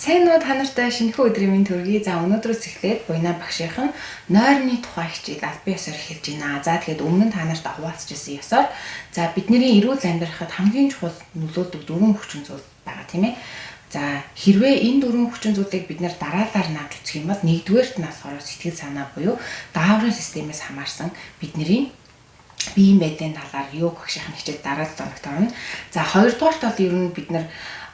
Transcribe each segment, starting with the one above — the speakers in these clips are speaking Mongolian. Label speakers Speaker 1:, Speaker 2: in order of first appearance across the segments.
Speaker 1: Сайн уу та нартай шинэхэн өдрийн мэнд төргий. За өнөөдрөөс эхлээд буйна багшийнхан нойрны тухай хичээл аль бие ёсоор эхэлж байна. За тэгээд өмнө нь та нарт хуваалцажсэн ёсоор за бидний эрүүл амьдрахад хамгийн чухал нөлөөлдөг дөрвөн хүчин зүйл байгаа тийм ээ. За хэрвээ энэ дөрвөн хүчин зүйлийг бид нэр дараалал навж үзэх юм бол нэгдүгээрт нь болохоор сэтгэл санаа буюу дааврын системээс хамаарсан бидний биеийн байдлын талаар йог багшийн хичээл дараа л зоногт орно. За хоёрдугаарт бол ер нь бид нар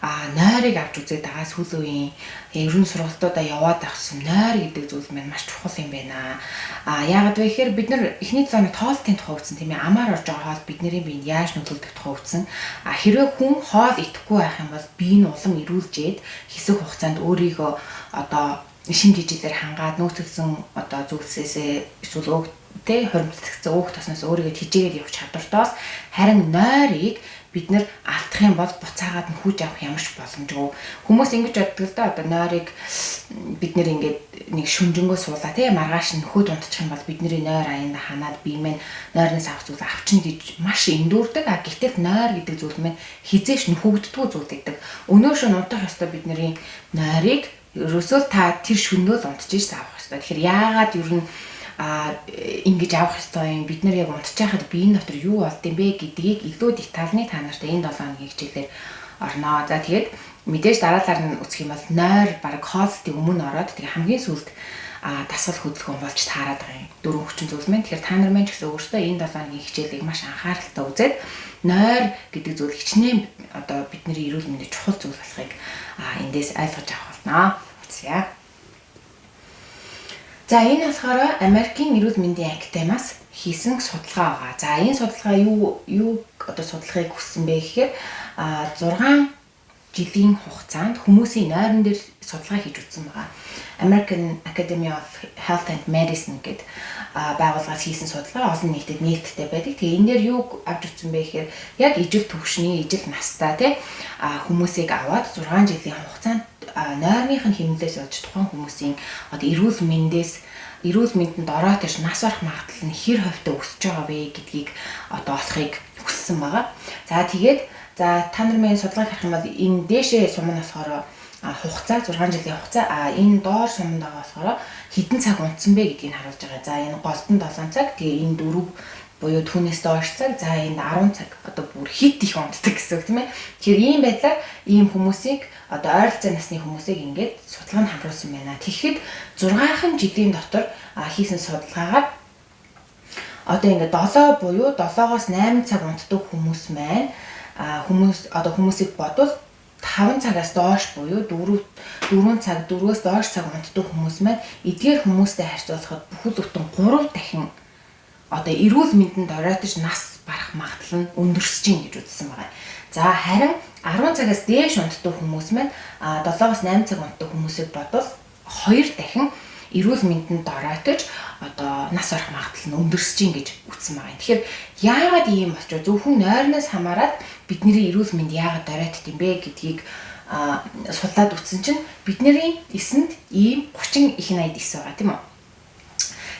Speaker 1: нойрыг авч үзээд байгаа сүүлийн үеийн ерөн сургалтуудаа яваад авсан нойр гэдэг зүйл маань маш чухал юм байна. Яагаад вэ гэхээр бид нар эхний цааны тоолтын тухай үзсэн тийм ээ. Амаар орж байгаа хоол бидний биед яаж нөлөөлдөг тухай үзсэн. Хэрвээ хүн хоол идэхгүй байх юм бол бие нь улам эрүүлжээд хэсэг хугацаанд өөрийгөө одоо шин жижиглэр хангаад нөөцөлсөн одоо зүйлсээсээ эсвэл хуримтлагдсан өөх тоснос өөрийгөө тижээгээд явах чадвартаас харин нойрыг бид нэр алдах юм бол буцаагаад нь хүж авах ямар ч боломжгүй. Хүмүүс ингэж боддог л да одоо нойрыг бид нэр ингээд нэг шүнжэнгөө суулаа тий маргааш нь нөхөд унтчих юм бол бидний нойр аянд ханаад бие мэн нойрноос авах зүйл авчна гэж маш эндүрдэг. Гэтэл нойр гэдэг зүйл мэн хизээш нөхөгддгүү зүйл гэдэг. Өнөөшөө унтах ёстой бидний нойрыг ерөөсөө та тэр шөнөө л унтчих авах ёстой. Тэгэхээр яагаад ер нь ингэж авах ёстой юм бид нар яг унтчихад биеийн дотор юу болд юм бэ гэдгийг илүү детальны та нарт энэ 7 хоногийн хичээлээр орно. За тэгээд мэдээж дараалал нь үсэх юм бол нойр баг хоолтын өмнө ороод тэгээ хамгийн сүүлд дасгал хөдөлгөөн болж таарад байгаа юм. Дөрвөн хүчин зүйл маань тэгэхээр та нар маань ч гэсэн өөрсдөө энэ 7 хоногийн хичээлийг маш анхааралтай үзээд нойр гэдэг зүйл хичнээн одоо бидний эрүүл мэндэд чухал зүйл болохыг эндээс ойлгож авах болно. За. За энэ болохоор Америкийн эрүүл мэндийн академиас хийсэн судалгаа байгаа. За энэ судалгаа юу одоо судлахыг хүссэн бэ гэхээр 6 жилийн хугацаанд хүмүүсийн нойрон дээр судалгаа хийж үзсэн байгаа. American Academy of Health and Medicine гэдэг байгууллагаас хийсэн судалгаа олон нийтэд нээлттэй байдаг. Тэгээ энэ дээр юу авч үзсэн бэ гэхээр яг ижил түвшний ижил настай тий хүмүүсийг аваад 6 жилийн хугацаанд нойрных нь хэмнэлээс болж тухайн хүмүүсийн одоо эрүүл мэндэнд ороод иж нас барах магадлал нь хэр хувьтай өсөж байгаа вэ гэдгийг одоо олохыг хүссэн байгаа. За тэгээд та нар маань судалгааг харах юм бол энэ дээшээ сум нь болохоор хугацаа 6 жилийн хугацаа энэ доор сумд байгаа болохоор хэдэн цаг унтсан бэ гэдгийг харуулж байгаа. За энэ голдон 7 цаг тэгээ энэ 4 буюу түүнээс доош цаг за энэ 10 цаг одоо бүр хит их унтдаг гэсэн үг тийм ээ. Тэгэхээр ийм байдлаар ийм хүмүүсийг одоо ойролцоо насны хүмүүсийг ингээд судалгаанд хамруулсан байна. Тэгэхэд 6 жилийн дотор хийсэн судалгаагаар одоо ингээд 7 буюу 7-оос 8 цаг унтдаг хүмүүс маань хүмүүсийг бодвол 5 цагаас доош буюу 4 цаг 4-өөс доош цаг унтдаг хүмүүс маань эдгээр хүмүүстэй харьцуулахад бүхэл бүтэн 3 дахин одоо эрүүл мэндэнд оройтож нас барах магадлал нь өндөрсөж гин гэж үзсэн байна. За харин 10 цагаас дээш унтдаг хүмүүс маань 7-оос 8 цаг унтдаг хүмүүсийг бодвол 2 дахин эрүүл мэндэнд оройтож одоо нас барах магадлал нь өндөрсөж гин гэж үзсэн байна. Тэгэхээр яагаад ийм болчих вэ? Зөвхөн нойрноос хамаарат бидний эрүүл мэнд яагаад оройтд юм бэ гэдгийг судлаад үзсэн чинь бидний эсэнд ийм 30 их 80 эс байгаа тийм үү?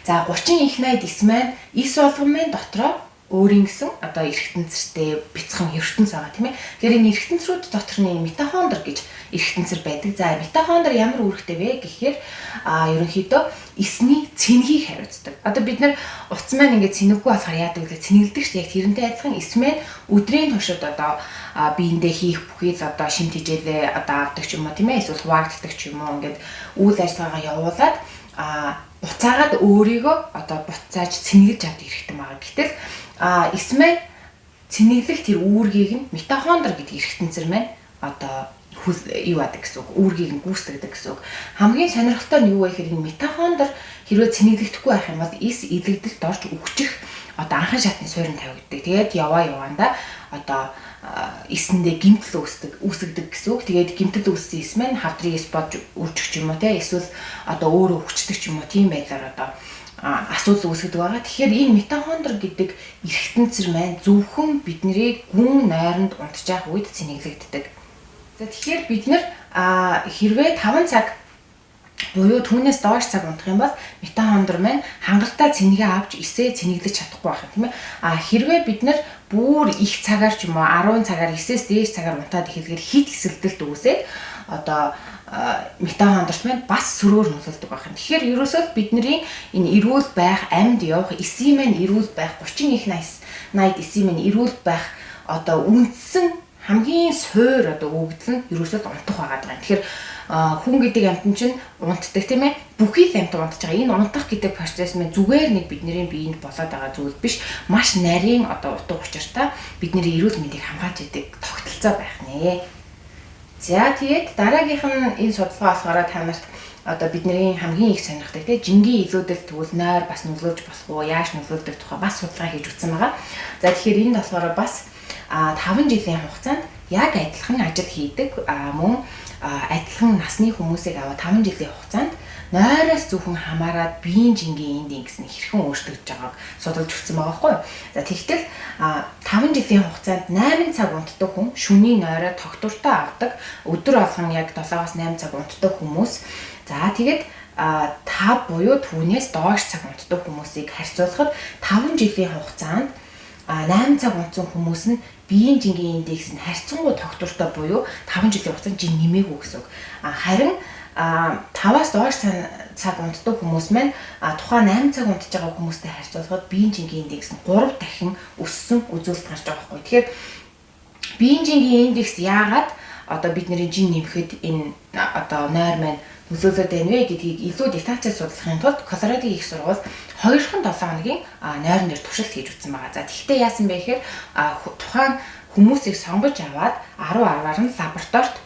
Speaker 1: За 30 их 80 эс маань эс болгон дотроо өөрийн гэсэн одоо эргэтэнцэртэй бяцхан ертөнц байгаа тийм ээ. Тэгэхээр энэ эргэтэнцрүүд дотор нь митохондри гэж эргэтэнцэр байдаг. За митохондри ямар үүрэгтэй вэ гэхээр ерөнхийдөө эсний цэнгийг хариуцдаг. Одоо бид нар утас маань ингээд цэнэггүй болохоор яадаг вэ? Цэнгэлдэг ч яг тэрнтэй адилхан эс маань өдрийн туршид одоо биендээ хийх бүхий л одоо шимт хижээлээ одоо авдаг ч юм уу тийм ээ. Эсвэл хуваагддаг ч юм уу ингээд үйл ажиллагаагаа явуулаад буцаагаад өөрийгөө одоо буцааж цэнгэлж авдаг хэрэгтэй байгаа. Гэтэл эс маань цэнэглэх тэр үүргийг нь митохондри гэдэг эргэтэнцэр маань одоо юу адаг гэсэн үг үүргийг нь гүйцэтгэдэг гэсэн үг. Хамгийн сонирхолтой нь юу вэ гэхээр энэ митохондри хэрвээ цэнэглэхдэггүй байх юм бол эс илэгдэлд орж үхчих одоо анхан шатны суурин тавигддаг. Тэгээд яваанда одоо эсэндээ гэмтэл үүсгдэг гэсэн үг. Тэгээд гэмтэл үүссэн эс маань хавдрын эс болж үржих ч юм уу те эсвэл одоо өөрөө хүчдэг ч юм уу тийм байдлаар одоо асуудал үүсгэдэг байгаа. Тэгэхээр энэ митохондри гэдэг эргэтэнцэр маань зөвхөн бидний гүн нойронд унтж явах үед цэнэглэгддэг. За тэгэхээр бид нэр хэрвээ 5 цаг буюу түүнээс доош цаг унтах юм бол митохондри маань хангалттай цэнэгээ авч эсээ цэнэглэж чадахгүй байх юм тийм ээ. Хэрвээ бид нар бүр их цагаар ч юм уу 10 цагаар 9-ээс дээш цагаар унтаад эхэлгээр хит эсэлдэлт үүсээд одоо митохондрт маань бас сөрөөр нөлөөлдөг байх юм. Тэгэхээр ерөөсөө бидний энэ эрүүл байх, амьд явах, эсийн маань эрүүл байх, 30 их 80 эсийн маань эрүүл байх одоо үндсэн хамгийн суур одоо өгдөл нь ерөөсөө унтах байгаа даа. Тэгэхээр хүн гэдэг амьтан чинь унтдаг тийм ээ. Бүхий л амьтан унтж байгаа. Энэ унтах гэдэг процесс маань зүгээр нэг бидний биеинд болоод байгаа зүйл биш. Маш нарийн одоо утга учиртай бидний эрүүл мэндийг хамгаалж идэг тогтолцоо байх нэ. За тэгээд дараагийнх нь энэ судалгаа болохоор та нарт одоо бидний хамгийн их сонирхдаг тийм жингийн илүүдэл тэгвэл нойр бас нөлөөлж болох уу, яаж нөлөөлдөг тухай бас судалгаа хийж үзсэн байгаа. За тэгэхээр энд болохоор бас 5 жилийн хугацаанд яг адилхан ажил хийдэг мөн адилхан насны хүмүүсийг аваад 5 жилийн хугацаанд нойроос зөвхөн хамаарад биеийн жингийн индекс нь хэрхэн өөрчлөгдөж байгааг судалж өгсөн байгаа байхгүй юу. За тэгтэл 5 жилийн хугацаанд 8 цаг унтдаг хүн шөнийн нойроо тогтвортой авдаг. Өдөр болгон яг 7-8 цаг унтдаг хүмүүс. За тэгээд 5 буюу түүнээс доош цаг унтдаг хүмүүсийг харьцуулахад 5 жилийн хугацаанд 8 цаг унтсан хүмүүс нь биеийн жингийн индекс нь харьцангуй тогтвортой буюу 5 жилийн хугацаанд жин нэмээгүй гэсэн үг. Харин 5-аас доош цаг унтдаг хүмүүс маань тухайн 8 цаг унтж байгаа хүмүүстэй харьцуулахад биеийн жингийн индекс нь 3 дахин өссөн үзүүлэлт гарч байгаа байхгүй. Тэгэхээр биеийн жингийн индекс яагаад одоо бидний жин нэмэхэд энэ одоо нойр маань нөлөөлөд байна вэ гэдгийг илүү детальчаар судлахын тулд Колорадогийн их сургууль 2-7 хоногийн нойрон дээр туршилт хийж үзсэн байгаа. За тэгвэл яасан бэ гэхээр тухайн хүмүүсийг сонгож аваад 10-10-аар нь лабораторид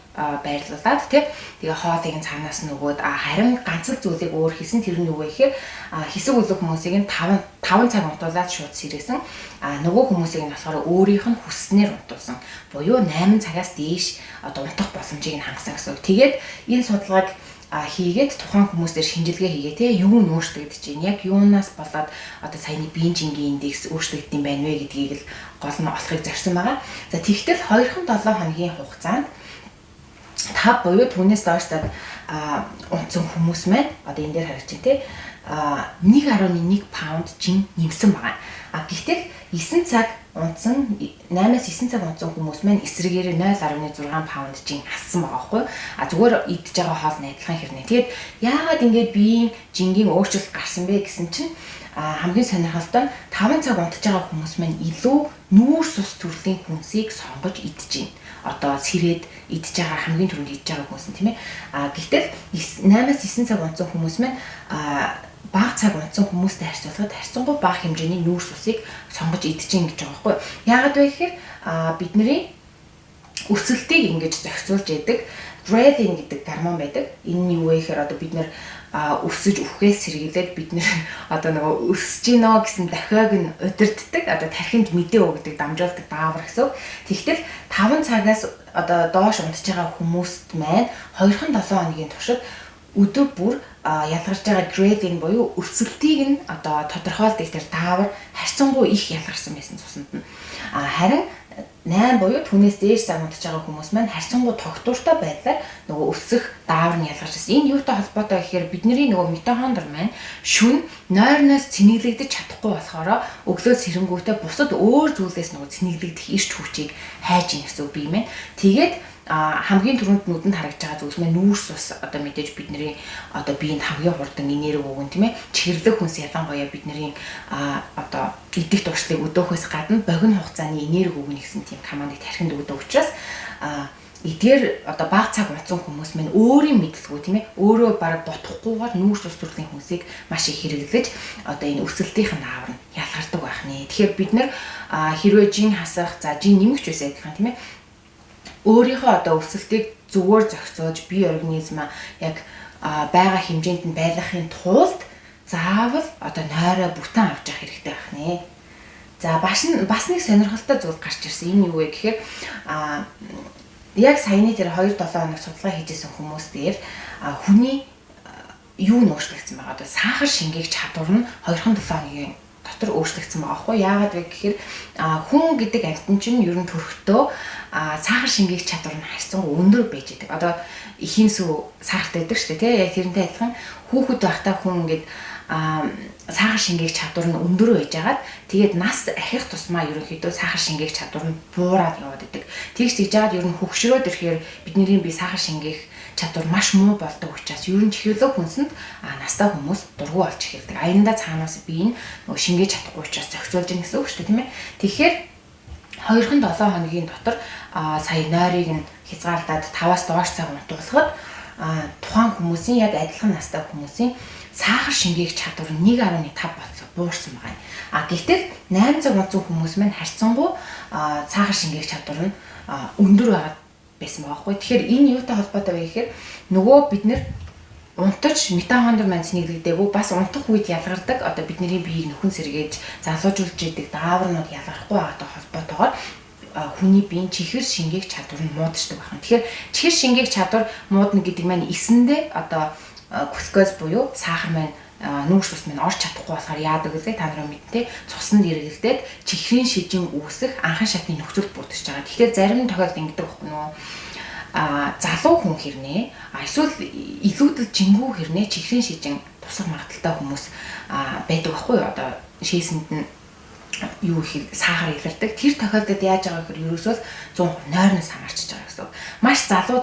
Speaker 1: байрлуулад тэгээ хоолыг нь цаанаас нь өгөөд харин ганц л зүйлийг өөр хийсэн. Тэр нь юу вэ гэхээр хэсэг үлэг хүмүүсийг нь 5 цаг унтуулад шууд сэрээсэн. Нөгөө хүмүүсийг нь болохоор өөрийнх нь хүснээр унтуулсан. Буюу 8 цагаас дээш одоо унтах боломжийг нь хангасан гэсэн үг. Тэгээд энэ судалгааг хийгээд тухайн хүмүүстээр шинжилгээ хийгээ те юу нь өөрчлөгдөж байна. Яг юунаас болоод одоо саяны биеийн жингийн индекс өөрчлөгдөд юм байна вэ гэдгийг л гол нь олохыг зорьсон байгаа. За тэгтэл 2-7 хоногийн хугацаанд 5 буюу түүнээс доош цаг унтсан хүмүүс маань одоо энэ дээр харагч те 1.1 паунд жин нэмсэн байгаа. Гэхдээ 9 цаг унтсан 8-аас 9 цаг унтсан хүмүүс маань эсрэгээр 0.6 паунд жин хассан байгаа байхгүй. Зүгээр идж байгаа хоол нь адилхан хэрнээ. Тэгээд яагаад ингэж биеийн жингийн өөрчлөлт гарсан бэ гэсэн чинь хамгийн сонирхолтой нь 5 цаг унтж байгаа хүмүүс маань илүү нүүрс ус төрлийн хүнсийг сонгож идэж байна. Одоо сэрээд идж байгаа хамгийн түрүүнд идж байгаа хүмүүс нь тийм ээ. Гэтэл 8-аас 9 цаг унтсан хүмүүс маань бага цаг унтсан хүмүүстэй харьцуулахад харьцангуй бага хэмжээний нүүрс усыг сонгож идэж гин гэж байгаа байхгүй. Яагаад вэ гэхээр бидний өсөлтийг ингэж зохицуулж яадаг ghrelin гэдэг гормон байдаг. Энэ нь юу вэ гэхээр одоо бид нэр өсөж үхээс сэргийлээд бид нэр одоо нөгөө өсөж гинөө гэсэн дохиог нь удирддаг. Одоо тархинд мэдээ өгдөг, дамжуулдаг даавар гэсэн. Тэгтэл 5 цагаас одоо доош унтж байгаа хүмүүст маань 2-7 хоногийн туршид өдөр бүр ялгарч байгаа grading буюу өсөлтийг нь одоо тодорхойлдог тэр даавар харьцангуй их ялгарсан байсан цуснд нь. Харин 8 буюу түүнээс дээш цаг унтж байгаа хүмүүс маань харьцангуй тогтвортой байдлаар нөгөө өсөх даавар нь ялгарч байсан. Энэ юутай холбоотой гэхээр бидний нөгөө митохондр маань шүн нойрноос цэнэглэгдэж чадахгүй болохоор өглөө сэрэнгүүтээ бусад өөр зүйлээс нөгөө цэнэглэгдэх эрч хүчийг хайж ийн гэсэн үг бие маань. Тэгээд хамгийн түрүүнд нүдэнд харагдж байгаа зүйл нь нүүрс ус одоо мэдээж бидний одоо биеинд хамгийн хурдан энерги өгөн тийм ээ чихэрлэг хүнс ялангуяа бидний одоо идэх туршлагыг өдөөхөөс гадна богино хугацааны энерги өгнө гэсэн тийм командыг тархинд өгдөг учраас эдгээр одоо бага цаг унтсан хүмүүс маань өөрийн мэдлгүй тийм ээ өөрөө бараг бодохгүйгээр нүүрс ус төрлийн хүнсийг маш их хэрэглэж одоо энэ өсөлтийн наавар нь ялгардаг байх нэ. Тэгэхээр бид нэр хэрвээ жин хасах за жин нэмэгч байсан гэх юм тийм ээ өөрийнхөө одоо өсөлтийг зүгээр зохицуулж бие организмаа яг байгаа хэмжээнд нь байлгахын тулд заавал одоо нойроо бүтэн авч явах хэрэгтэй байх нэ. За бас нэг сонирхолтой зүйл гарч ирсэн. Энэ юу вэ гэхээр яг саяны тэр 2-7 хоног судалгаа хийжсэн хүмүүс дээр хүний юу нөөцлөгдсөн байгаа. Одоо сахар шингээх чадвар нь 2-7 хоногийн дотор өөрчлөгдсөн байгаа байхгүй. Яагаад вэ гэхээр хүн гэдэг амьтан чинь ер нь төрөхдөө сахар шингээх чадвар нь харьцангуй өндөр байж байгаа. Одоо эхийн сүү сахартай байдаг шүү дээ, тийм яг тэрнтэй адилхан хүүхэд байхдаа хүн ингээд сахар шингээх чадвар нь өндөр байж байгаад тэгээд нас ахих тусмаа ерөнхийдөө сахар шингээх чадвар нь буураад яваад идэг. Тэгж яагаад ер нь хөгшрөөд ирэхээр бидний бие сахар шингээх чадвар маш муу болдог учраас ер нь чихэрлэг хүнсэнд настай хүмүүс дургу болж эхэлдэг. Аяндаа цаанаас би энэ нөгөө шингээж чадахгүй учраас зохицуулж ийн гэсэн үг шүү дээ, тийм ээ. Тэгэхээр 2-7 хоногийн дотор сая нойрыг нь хязгаарлаад 5-аас доош цаг унтуулахад тухайн хүмүүсийн яг адилхан настай хүмүүсийн сахар шингээх чадвар 1.5 болцоо буурсан байна. Гэтэл 8 цаг унтсан хүмүүс маань харьцангуй сахар шингээх чадвар нь өндөр байгаад байсан байгаа хгүй. Тэгэхээр энэ юутай холбоотой вэ гэхээр нөгөө бид нэр унтаж митохондри манц нэгдэгдээгүй бас унтах үед ялгардаг одоо бидний биеийг нөхөн сэргээж залуужуулж идэг дааварнууд ялгархгүй байгаатай холбоотойгоор хүний биеийн чихэр шингээх чадвар нь мууддаг байна. Тэгэхээр чихэр шингээх чадвар муудна гэдэг маань эсэндээ одоо глюкоз буюу сахар маань нүүрс ус маань орж чадахгүй болохоор яадаг вэ? Та нараа мэдтээ цуснд эргэлдээд чихрийн шижин үүсэх анхан шатны нөхцөл бүрдэж байгаа. Тэгэхээр зарим тохиолдолд ингэдэг байхгүй нөгөө залуу хүн хэрнээ эсвэл илүүдэл жингүү хэрнээ чихрийн шижин тусах магадaltaй хүмүүс байдаг байхгүй юу? Одоо шээсэнд нь юу их сахар илэрдэг. Тэр тохиолдолд яаж байгаа гэхээр ерөөсөө 100% нойрноос хамаарч байгаа гэсэн. Маш залуу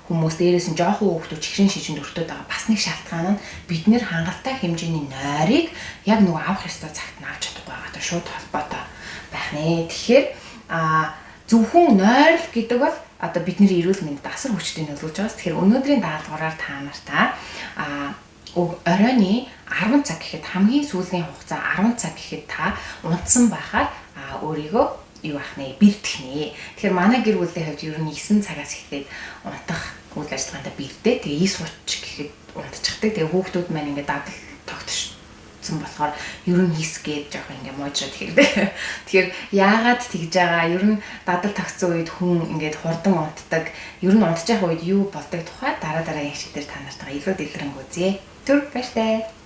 Speaker 1: хүмүүс дээрээс нь жоохон хүүхдүүд чихрийн шижинд өртөөд байгаа бас нэг шалтгаан нь бид нэр хангалттай хэмжээний нойрыг яг нөгөө авах ёстой цагт нь авч чадахгүй байгаатай шууд холбоотой байх нэ. Тэгэхээр зөвхөн нойр гэдэг бол одоо бидний эрүүл мэндэд асар хүчтэй нөлөөлж байгаас. Тэгэхээр өнөөдрийн даалгавраар та нартаа оройны 10 цаг гэхэд хамгийн сүүлийн хугацаа 10 цаг гэхэд та унтсан байхаар өөрийгөө юу ах нэ бэлдэх нэ. Тэгэхээр манай гэр бүлийн хувьд ер нь 9 цагаас эхлээд унтах үйл ажиллагаанд бэлдээ. Тэгээ сууч гэхэд унтчихдаг. Тэгээ хүүхдүүд маань ингээд дадал тогтсон болохоор ер нь хийсгээд жоох ингээд муужраад хэрэг. Тэгэхээр яагаад тэгж байгаа? Ер нь дадал тогтсон үед хүн ингээд хурдан унтдаг. Ер нь унтчих үед юу болдог тухай дараагийн хэсэг дээр та нартайгаа илүү дэлгэрэнгүй үзье. Түр баяртай.